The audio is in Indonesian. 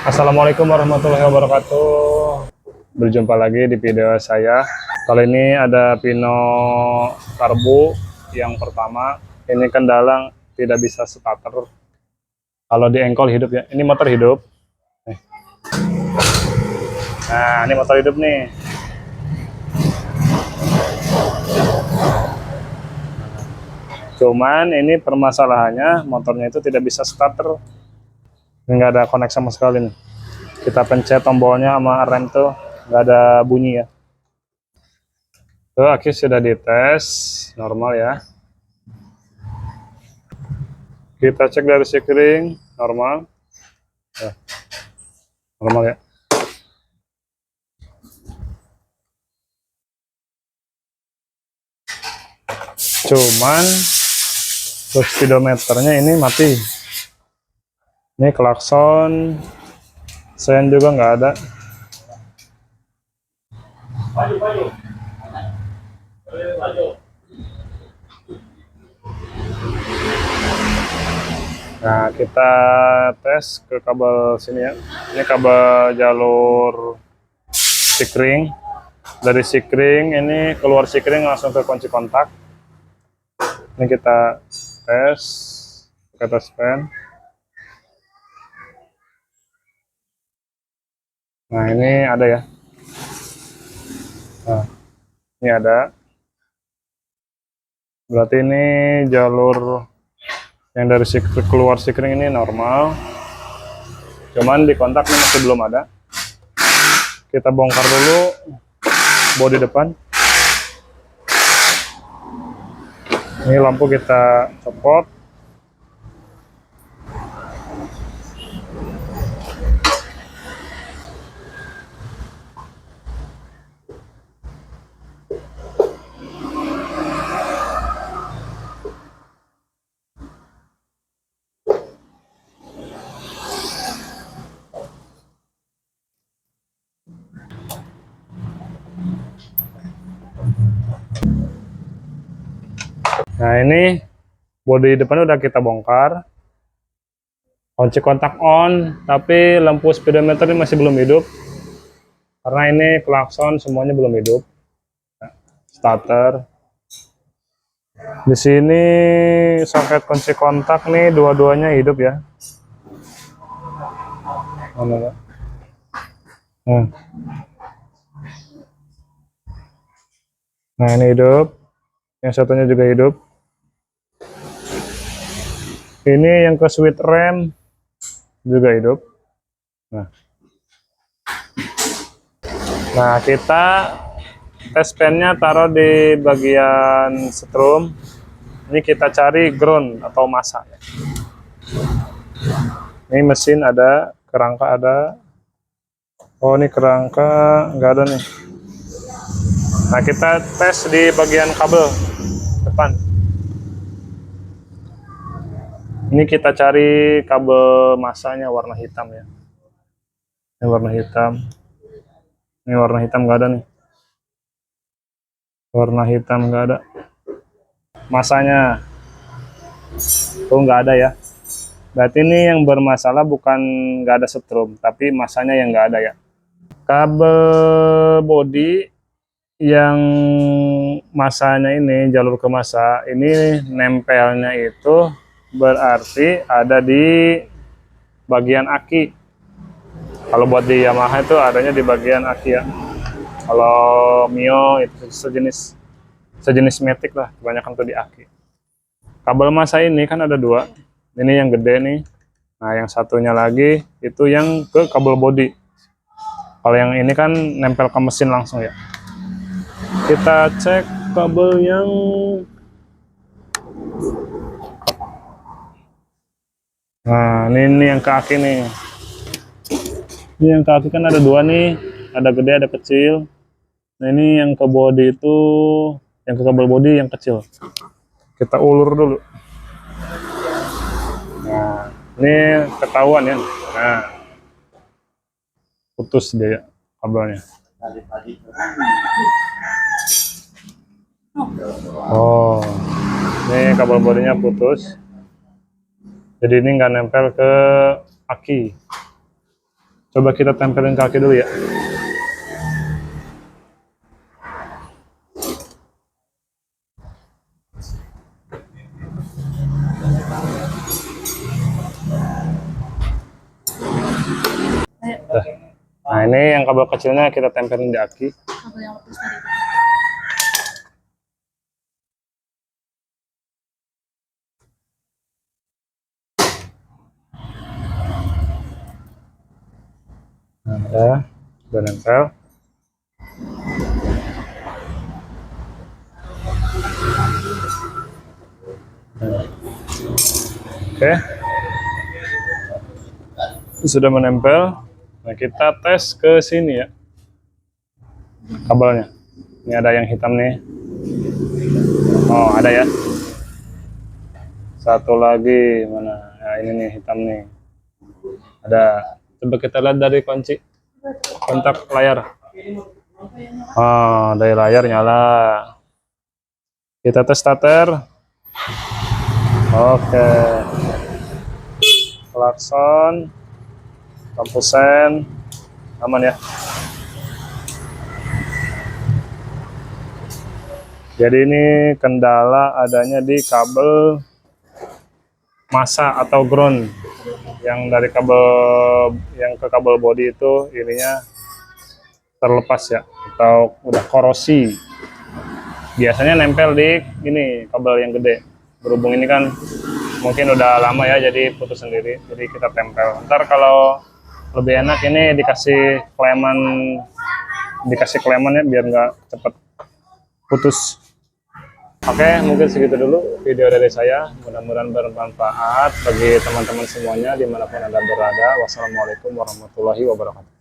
Assalamualaikum warahmatullahi wabarakatuh. Berjumpa lagi di video saya. Kali ini ada Pino Karbu yang pertama. Ini kendala tidak bisa starter. Kalau di engkol hidup ya. Ini motor hidup. Nah, ini motor hidup nih. Cuman ini permasalahannya motornya itu tidak bisa starter. Nggak ada connect sama sekali nih. Kita pencet tombolnya sama rem tuh nggak ada bunyi ya. Tuh aki sudah dites normal ya. Kita cek dari sekring normal. Normal ya. Cuman speedometernya ini mati. Ini klakson sen juga nggak ada. Nah, kita tes ke kabel sini ya. Ini kabel jalur sikring. Dari sikring ini keluar sikring langsung ke kunci kontak. Ini kita tes ke tes pen. Nah, ini ada ya. Nah, ini ada. Berarti ini jalur yang dari keluar sikring ini normal. Cuman di kontak ini masih belum ada. Kita bongkar dulu bodi depan. Ini lampu kita copot. Nah, ini bodi depan udah kita bongkar. Kunci kontak on, tapi lampu speedometer ini masih belum hidup. Karena ini klakson semuanya belum hidup. Starter. Di sini soket kunci kontak nih dua-duanya hidup ya. Mana? Nah, ini hidup. Yang satunya juga hidup. Ini yang ke switch rem juga hidup. Nah, kita tes pennya taruh di bagian setrum. Ini kita cari ground atau massa. Ini mesin ada, kerangka ada. Oh, ini kerangka nggak ada nih. Nah, kita tes di bagian kabel depan. Ini kita cari kabel massanya warna hitam ya. Ini warna hitam. Ini warna hitam nggak ada nih. Warna hitam nggak ada. Massanya tuh nggak ada ya. Berarti ini yang bermasalah bukan nggak ada setrum, tapi massanya yang nggak ada ya. Kabel body yang massanya ini jalur ke massa ini nempelnya itu berarti ada di bagian aki. Kalau buat di Yamaha itu adanya di bagian aki ya. Kalau Mio itu sejenis matic lah, kebanyakan tuh di aki. Kabel massa ini kan ada dua. Ini yang gede nih. Nah, yang satunya lagi itu yang ke kabel body. Kalau yang ini kan nempel ke mesin langsung ya. Kita cek kabel yang nah, ini yang ke aki nih. Ini yang ke aki kan ada dua nih, ada gede ada kecil. Nah, ini yang ke body itu, yang ke kabel body yang kecil. Kita ulur dulu. Nah, ini ketahuan ya. Nah, putus dia kabelnya. Oh, ini kabel bodinya putus. Jadi ini nggak nempel ke aki. Coba kita tempelin kaki dulu ya. Nah, ini yang kabel kecilnya kita tempelin di aki. Kabel yang lepas tadi. Nah, udah nempel. Oke, sudah menempel. Nah, kita tes ke sini ya kabelnya. Ini ada yang hitam nih. Oh, ada ya. Satu lagi mana? Nah, ini nih hitam nih. Ada. Coba kita lihat dari kunci kontak layar. Oh, dari layar nyala. Kita tes starter. Oke. Klakson, lampu sen, aman ya. Jadi ini kendala adanya di kabel massa atau ground yang dari kabel yang ke kabel body itu ininya terlepas ya atau udah korosi. Biasanya nempel di ini kabel yang gede. Berhubung ini kan mungkin udah lama ya jadi putus sendiri. Jadi kita tempel. Ntar kalau lebih enak ini dikasih kleman ya biar nggak cepet putus. Oke, mungkin segitu dulu video dari saya. Mudah-mudahan bermanfaat bagi teman-teman semuanya dimanapun Anda berada. Wassalamualaikum warahmatullahi wabarakatuh.